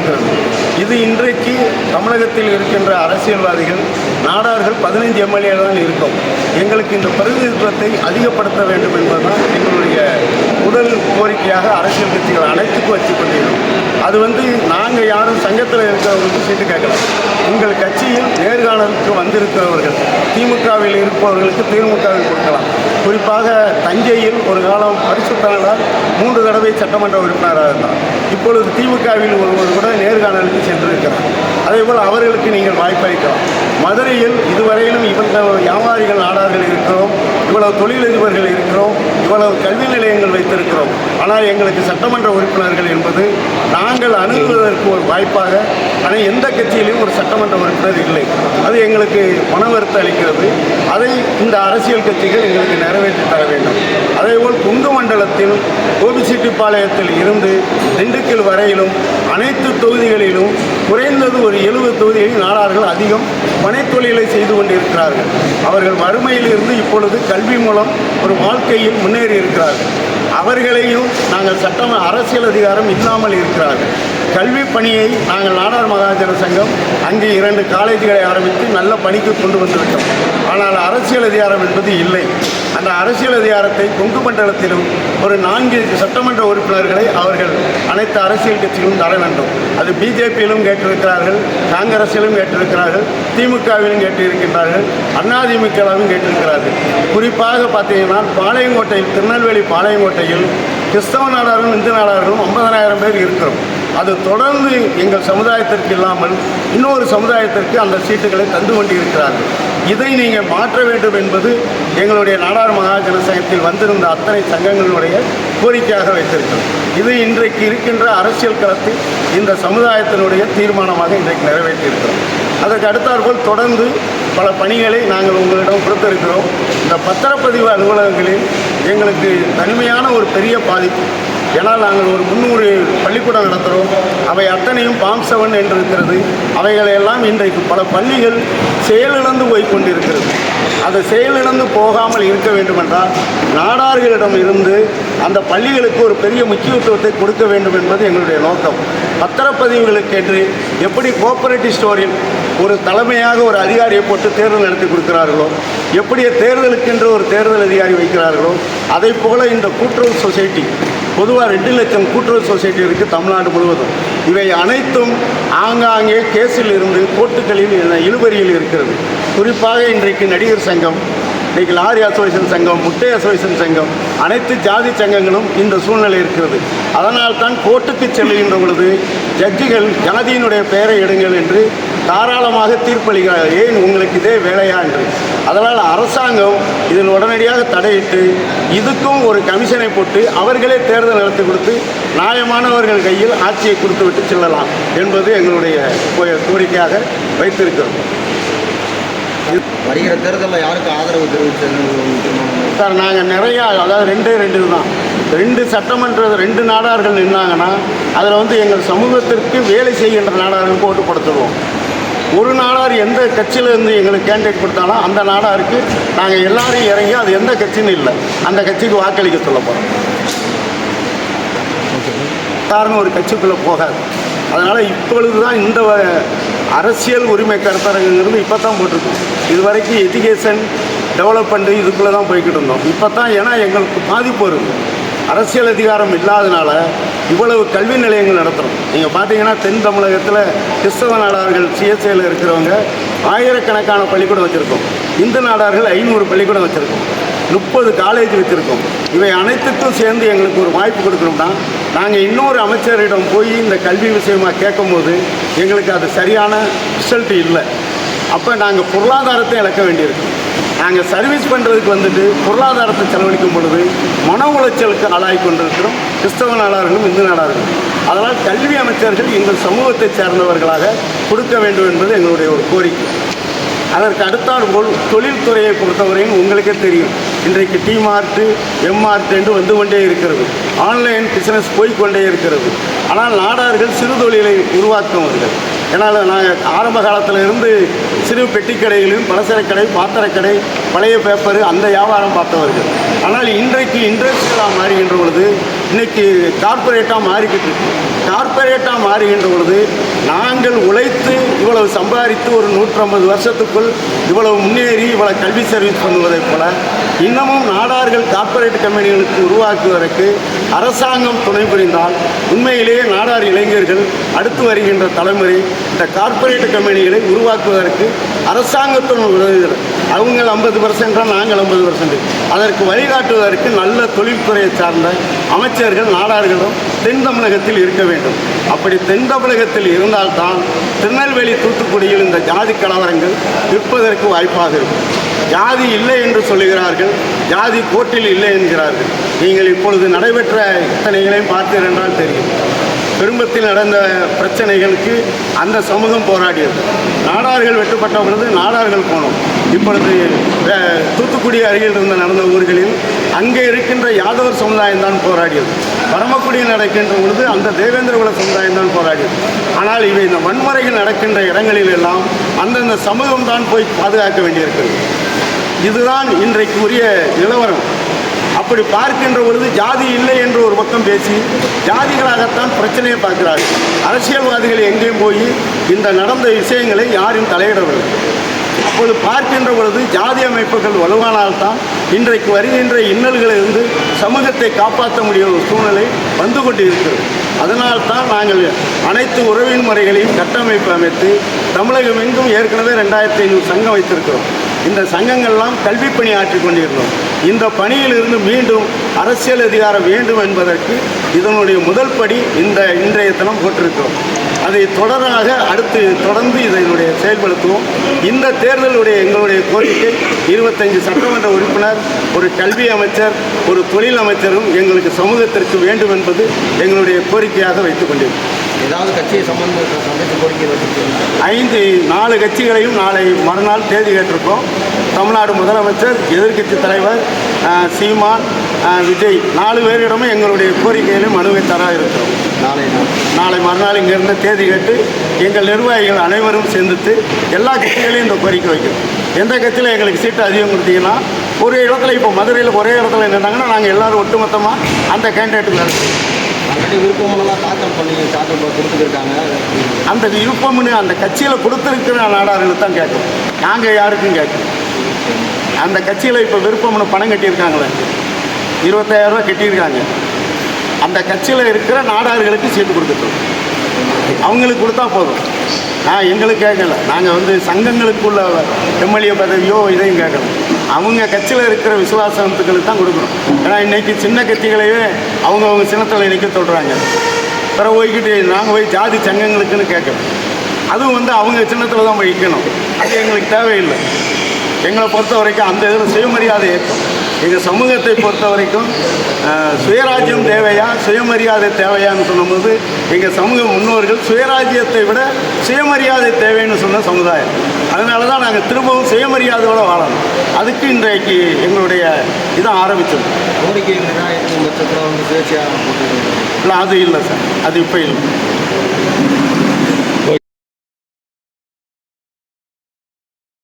இருக்கிறது. இது இன்றைக்கு தமிழகத்தில் இருக்கின்ற அரசியல்வாதிகள் நாடார்கள் 15 எம்எல்ஏ தான் இருக்கும். எங்களுக்கு இந்த பிரதிநிதித்துவத்தை அதிகப்படுத்த வேண்டும் என்பதுதான் எங்களுடைய முதல் கோரிக்கையாக அரசியல் கட்சிகள் அனைத்துக்கும் வச்சு கொண்டிருக்கிறோம். அது நாங்கள் யாரும் சங்கத்தில் இருக்கிறவங்களுக்கு சீட்டு கேட்கலாம். உங்கள் கட்சியில் நேர்காணலுக்கு வந்திருக்கிறவர்கள் திமுகவில் இருப்பவர்களுக்கு திமுகவில் கொடுக்கலாம். குறிப்பாக தஞ்சையில் ஒரு காலம் பரிசுத்தனால் 3 தடவை சட்டமன்ற உறுப்பினராக இருந்தார். இப்பொழுது திமுகவில் ஒருவர் கூட நேர்காணலுக்கு சென்றிருக்கிறார். அதேபோல் அவர்களுக்கு நீங்கள் வாய்ப்பளிக்கலாம். மதுரையில் இதுவரையிலும் இவ்வளவு வியாபாரிகள் நாடார்கள் இருக்கிறோம், இவ்வளவு தொழிலதிபர்கள் இருக்கிறோம், இவ்வளவு கல்வி நிலையங்கள் வைத்திருக்கிறோம். ஆனால் எங்களுக்கு சட்டமன்ற உறுப்பினர்கள் என்பது நாங்கள் அணுகுவதற்கு ஒரு வாய்ப்பாக, ஆனால் எந்த கட்சியிலையும் ஒரு சட்டமன்ற உறுப்பினர் இல்லை. அது எங்களுக்கு மன வருத்தம் அளிக்கிறது. அதை இந்த அரசியல் கட்சிகள் எங்களுக்கு நிறைவேற்றி தர வேண்டும். அதேபோல் கொங்கு மண்டலத்தில் கோபிச்செட்டிப்பாளையத்தில் இருந்து திண்டுக்கல் வரையிலும் அனைத்து தொகுதிகளிலும் குறைந்தது ஒரு 70 தொகுதிகளில் நாடார்கள் அதிகம் பனைத்தொழிலை செய்து கொண்டிருக்கிறார்கள். அவர்கள் வறுமையில் இருந்து இப்பொழுது கல்வி மூலம் ஒரு வாழ்க்கையில் முன்னேறி இருக்கிறார்கள். அவர்களையும் நாங்கள் அரசியல் அதிகாரம் இல்லாமல் இருக்கிறார்கள். கல்வி பணியை நாங்கள் நாடார் மகாஜன சங்கம் அங்கே 2 காலேஜுகளை ஆரம்பித்து நல்ல பணிக்கு கொண்டு வந்துவிட்டோம். ஆனால் அரசியல் அதிகாரம் என்பது இல்லை. அந்த அரசியல் அதிகாரத்தை கொங்கு மண்டலத்திலும் ஒரு 4 சட்டமன்ற உறுப்பினர்களை அவர்கள் அனைத்து அரசியல் கட்சிகளும் தர வேண்டும். அது பிஜேபியிலும் கேட்டிருக்கிறார்கள், காங்கிரஸிலும் கேட்டிருக்கிறார்கள், திமுகவிலும் கேட்டிருக்கின்றார்கள், அதிமுகவும் கேட்டிருக்கிறார்கள். குறிப்பாக பார்த்தீங்கன்னா பாளையங்கோட்டையில், திருநெல்வேலி பாளையங்கோட்டையில் கிறிஸ்தவ நாடார்களும் இந்து நாடார்களும் 50,000 பேர் இருக்கிறோம். அது தொடர்ந்து எங்கள் சமுதாயத்திற்கு இல்லாமல் இன்னொரு சமுதாயத்திற்கு அந்த சீட்டுகளை தந்து கொண்டிருக்கிறார்கள். இதை நீங்கள் மாற்ற வேண்டும் என்பது எங்களுடைய நாடார் மகாஜன சங்கத்தில் வந்திருந்த அத்தனை சங்கங்களுடைய கோரிக்கையாக வைத்திருக்கிறோம். இது இன்றைக்கு இருக்கின்ற அரசியல் களத்தில் இந்த சமுதாயத்தினுடைய தீர்மானமாக இன்றைக்கு நிறைவேற்றியிருக்கிறோம். அதற்கு அடுத்தாற்போல் தொடர்ந்து பல பணிகளை நாங்கள் உங்களிடம் கொடுத்திருக்கிறோம். இந்த பத்திரப்பதிவு அலுவலகங்களில் எங்களுக்கு தனிமையான ஒரு பெரிய பாதிப்பு. ஏன்னால் நாங்கள் ஒரு 300 பள்ளிக்கூடம் நடத்துகிறோம். அவை அத்தனையும் ஃபார்ம் 7 என்று இருக்கிறது. அவைகளெல்லாம் இன்றைக்கு பல பள்ளிகள் செயலிழந்து போய் கொண்டிருக்கிறது. அது செயலிழந்து போகாமல் இருக்க வேண்டுமென்றால் நாடார்களிடம் இருந்து அந்த பள்ளிகளுக்கு ஒரு பெரிய முக்கியத்துவத்தை கொடுக்க வேண்டும் என்பது எங்களுடைய நோக்கம். பத்திரப்பதிவுகளுக்கென்று எப்படி கோஆபரேட்டிவ் ஸ்டோரில் ஒரு தலைமையாக ஒரு அதிகாரியை போட்டு தேர்தல் நடத்தி கொடுக்கிறார்களோ, எப்படி தேர்தலுக்கென்று ஒரு தேர்தல் அதிகாரி வைக்கிறார்களோ, அதை போல இந்த கூட்டுறவு சொசைட்டி பொதுவாக 2 லட்சம் கூட்டுறவு சொசைட்டி இருக்குது தமிழ்நாடு முழுவதும். இவை அனைத்தும் ஆங்காங்கே கேஸில் இருந்து கோர்ட்டுகளில் இழுபறியில் இருக்கிறது. குறிப்பாக இன்றைக்கு நடிகர் சங்கம், இன்றைக்கு லாரி அசோசியேஷன் சங்கம், முட்டை அசோசியேஷன் சங்கம், அனைத்து ஜாதி சங்கங்களும் இந்த சூழ்நிலை இருக்கிறது. அதனால் தான் கோர்ட்டுக்கு செல்லுகின்ற பொழுது ஜட்ஜிகள் ஜாதியினுடைய பெயரை எடுங்கள் என்று தாராளமாக தீர்ப்பளிக்கிறார்கள். ஏன் உங்களுக்கு இதே வேலையா என்று. அதனால் அரசாங்கம் இதில் உடனடியாக தடையிட்டு இதுக்கும் ஒரு கமிஷனை போட்டு அவர்களே தேர்தல் நடத்தி கொடுத்து நியாயமானவர்கள் கையில் ஆட்சியை கொடுத்து விட்டு செல்லலாம் என்பது எங்களுடைய கோரிக்கையாக வைத்திருக்கிறோம். வருகிற தேர்தலில் யாருக்கு ஆதரவு தெரிவித்து சார்? நாங்கள் நிறையா, அதாவது 2 தான். 2 சட்டமன்ற 2 நாடார்கள் நின்னாங்கன்னா அதில் எங்கள் சமூகத்திற்கு வேலை செய்கின்ற நாடார்களுக்கு ஓட்டு கொடுத்துருவோம். ஒரு நாடார் எந்த கட்சியிலேருந்து எங்களுக்கு கேண்டிடேட் கொடுத்தாலும் அந்த நாடாருக்கு நாங்கள் எல்லாரையும் இறங்கி அது எந்த கட்சின்னு இல்லை அந்த கட்சிக்கு வாக்களிக்க சொல்ல போகிறோம். காரணம் ஒரு கட்சிக்குள்ளே போகாது. அதனால் இப்பொழுது தான் இந்த அரசியல் உரிமை கருத்தரங்குங்கிறது இப்போ தான் போட்டிருக்கோம். இது வரைக்கும் எஜுகேஷன் டெவலப்மெண்ட்டு இதுக்குள்ளே தான் போய்கிட்டு இருந்தோம். இப்போ தான் ஏன்னா எங்களுக்கு பாதிப்பு வருது. அரசியல் அதிகாரம் இல்லாதனால இவ்வளவு கல்வி நிலையங்கள் நடத்துகிறோம். நீங்கள் பார்த்தீங்கன்னா தென் தமிழகத்தில் கிறிஸ்தவ நாடார்கள் சிஎஸ்ஐயில் இருக்கிறவங்க ஆயிரக்கணக்கான பள்ளிக்கூடம் வச்சுருக்கோம். இந்து நாடார்கள் 500 பள்ளிக்கூடம் வச்சுருக்கோம். 30 காலேஜ் வச்சுருக்கோம். இவை அனைத்துக்கும் சேர்ந்து எங்களுக்கு ஒரு வாய்ப்பு கொடுக்கணும்னா நாங்கள் இன்னொரு அமைச்சரிடம் போய் இந்த கல்வி விஷயமாக கேட்கும்போது எங்களுக்கு அது சரியான ரிசல்ட் இல்லை. அப்போ நாங்கள் பொருளாதாரத்தை இழக்க வேண்டியிருக்கு. நாங்கள் சர்வீஸ் பண்ணுறதுக்கு பொருளாதாரத்தை செலவழிக்கும் பொழுது மன உளைச்சலுக்கு ஆளாகி கொண்டிருக்கிறோம் கிறிஸ்தவ நாடார்களும் இந்து நாடார்களும். அதனால் கல்வி அமைச்சர்கள் எங்கள் சமூகத்தை சேர்ந்தவர்களாக கொடுக்க வேண்டும் என்பது எங்களுடைய ஒரு கோரிக்கை. அதற்கு அடுத்தாற்போல் தொழில்துறையை பொறுத்தவரையும் உங்களுக்கே தெரியும், இன்றைக்கு டிமார்ட்டு எம்மார்ட் என்று வந்து கொண்டே இருக்கிறது. ஆன்லைன் பிஸ்னஸ் போய்கொண்டே இருக்கிறது. ஆனால் நாடார்கள் சிறு தொழிலை உருவாக்குவார்கள். ஏன்னால் நாங்கள் ஆரம்ப காலத்தில் இருந்து சிறு பெட்டிக்கடைகளையும் பலசரக்கடை, பாத்திரக்கடை, பழைய பேப்பரு அந்த வியாபாரம் பார்த்தவர்கள். ஆனால் இன்றைக்கு இண்டஸ்ட்ரியலாக மாறுகின்ற பொழுது இன்னைக்கு கார்ப்பரேட்டாக மாறிக்கிட்டு இருக்கு. கார்ப்பரேட்டாக மாறுகின்ற பொழுது நாங்கள் உழைத்து இவ்வளவு சம்பாதித்து ஒரு 150 வருஷத்துக்குள் இவ்வளவு முன்னேறி இவ்வளவு கல்வி சர்வீஸ் பண்ணுவதைப் போல இன்னமும் நாடார்கள் கார்ப்பரேட் கம்பெனிகளுக்கு உருவாக்குவதற்கு அரசாங்கம் துணை புரிந்தால் உண்மையிலேயே நாடார் இளைஞர்கள் அடுத்து வருகின்ற தலைமுறை இந்த கார்ப்பரேட் கம்பெனிகளை உருவாக்குவதற்கு அரசாங்கத்துடன் உதவுகிறது. அவங்க 50%, நாங்கள் 50%. அதற்கு வழிகாட்டுவதற்கு நல்ல தொழில்துறையை சார்ந்த அமைச்சர்கள் நாடார்களும் தென் தமிழகத்தில் இருக்க வேண்டும். அப்படி தென் தமிழகத்தில் இருந்தால்தான் திருநெல்வேலி தூத்துக்குடியில் இந்த ஜாதி கலவரங்கள் நிற்பதற்கு வாய்ப்பாக இருக்கும். ஜாதி இல்லை என்று சொல்லுகிறார்கள், ஜாதி கோர்ட்டில் இல்லை என்கிறார்கள். நீங்கள் இப்பொழுது நடைபெற்ற இத்தனைகளையும் பார்த்தீர்கள் என்றால் தெரியும். பெரும்பத்தில் நடந்த பிரச்சனைகளுக்கு அந்த சமூகம் போராடியது. நாடார்கள் வெட்டுப்பட்ட பொழுது நாடார்கள் போனோம். இப்பொழுது தூத்துக்குடி அருகில் இருந்து நடந்த ஊர்களில் அங்கே இருக்கின்ற யாதவர் சமுதாயம் தான் போராடியது. பரமக்குடியில் நடக்கின்ற பொழுது அந்த தேவேந்திரகுல சமுதாயம் தான் போராடியது. ஆனால் இவை இந்த வன்முறைகள் நடக்கின்ற இடங்களில் எல்லாம் அந்தந்த சமூகம் தான் போய் பாதுகாக்க வேண்டியிருக்கிறது. இதுதான் இன்றைக்கு உரிய நிலவரம். அப்படி பார்க்கின்ற பொழுது ஜாதி இல்லை என்று ஒரு பக்கம் பேசி ஜாதிகளாகத்தான் பிரச்சனையை பார்க்கிறார்கள். அரசியல்வாதிகள் எங்கேயும் போய் இந்த நடந்த விஷயங்களை யாரும் தலையிடவில்லை. அப்பொழுது பார்க்கின்ற பொழுது ஜாதி அமைப்புகள் வலுவானால்தான் இன்றைக்கு வருகின்ற இன்னல்களிலிருந்து சமூகத்தை காப்பாற்ற முடிய ஒரு சூழ்நிலை வந்து கொண்டு இருக்கிறது. அதனால்தான் நாங்கள் அனைத்து உறவின் முறைகளையும் கட்டமைப்பு அமைத்து தமிழகம் எங்கும் ஏற்கனவே 2500 சங்கம் வைத்திருக்கிறோம். இந்த சங்கங்கள்லாம் கல்வி பணி ஆற்றிக் கொண்டிருந்தோம். இந்த பணியிலிருந்து மீண்டும் அரசியல் அதிகாரம் வேண்டும் என்பதற்கு இதனுடைய முதல் படி இன்றைய தினம் போட்டிருக்கிறோம். அதை தொடர்ந்து இதனுடைய செயல்படுத்துவோம். இந்த தேர்தலுடைய எங்களுடைய கோரிக்கை 25 சட்டமன்ற உறுப்பினர், ஒரு கல்வி அமைச்சர், ஒரு தொழில் அமைச்சரும் எங்களுக்கு சமூகத்திற்கு வேண்டும் என்பது எங்களுடைய கோரிக்கையாக வைத்துக் கொண்டிருக்கிறோம். ஏதாவது கட்சியை சந்தித்து கோரிக்கை வச்சிருக்கோம். 4 கட்சிகளையும் நாளை மறுநாள் தேதி கேட்டிருக்கோம். தமிழ்நாடு முதலமைச்சர், எதிர்க்கட்சி தலைவர் சீமான், விஜய் 4 பேரிடமும் எங்களுடைய கோரிக்கையிலும் மனுவை தர இருக்கிறோம். நாளை மறுநாள் இங்கிருந்து தேதி கேட்டு எங்கள் நிர்வாகிகள் அனைவரும் சேர்ந்துட்டு எல்லா கட்சிகளையும் இந்த கோரிக்கை வைக்கிறோம். எந்த கட்சியில் எங்களுக்கு சீட்டு அதிகம் கொடுத்தீங்கன்னா ஒரு இடத்துல, இப்போ மதுரையில் ஒரே இடத்துல நின்றாங்கன்னா நாங்கள் எல்லோரும் ஒட்டுமொத்தமாக அந்த கேண்டிடேட்டுக்கு நடத்துவோம். விருப்பமெல்லாம் தாக்கல் கொடுத்துருக்காங்க. அந்த விருப்பம்னு அந்த கட்சியில் கொடுத்துருக்கிற நாடார்களுக்கு தான் கேட்கும். நாங்கள் யாருக்கும் கேட்கும். அந்த கட்சியில் இப்போ விருப்பம்னு பணம் கட்டியிருக்காங்களே, 25,000 ரூபா கட்டியிருக்காங்க. அந்த கட்சியில் இருக்கிற நாடார்களுக்கு சீட்டு கொடுத்துட்டோம். அவங்களுக்கு கொடுத்தா போதும். எங்களுக்கு கேட்கல. நாங்கள் சங்கங்களுக்குள்ள எம்எல்ஏ பதவியோ இதையும் கேட்கணும். அவங்க கட்சியில் இருக்கிற விசுவாசத்துக்களுக்கு தான் கொடுக்கணும். ஏன்னா இன்றைக்கி சின்ன கட்சிகளையே அவங்க சின்னத்தில் நிற்க சொல்கிறாங்க. பிறகு போய்கிட்டு நாங்கள் போய் ஜாதி சங்கங்களுக்குன்னு கேட்கணும். அதுவும் அவங்க சின்னத்தில் தான் போய் நிற்கணும். அது எங்களுக்கு தேவையில்லை. எங்களை பொறுத்த வரைக்கும் அந்த இதில் சுயமரியாதை ஏற்கும். எங்கள் சமூகத்தை பொறுத்த வரைக்கும் சுயராஜ்யம் தேவையா சுயமரியாதை தேவையான்னு சொல்லும்போது எங்கள் சமூக முன்னோர்கள் சுயராஜ்யத்தை விட சுயமரியாதை தேவைன்னு சொன்ன சமுதாயம். அதனால தான் நாங்கள் திரும்பவும் சுயமரியாதையோடு வாழணும். அதுக்கு இன்றைக்கு எங்களுடைய இதை ஆரம்பித்தோம். கோரிக்கை நிறைவேற்றும் பட்சத்தில் சுயேட்சையாக இல்லை, அது இல்லை சார். அது இப்போ இல்லை.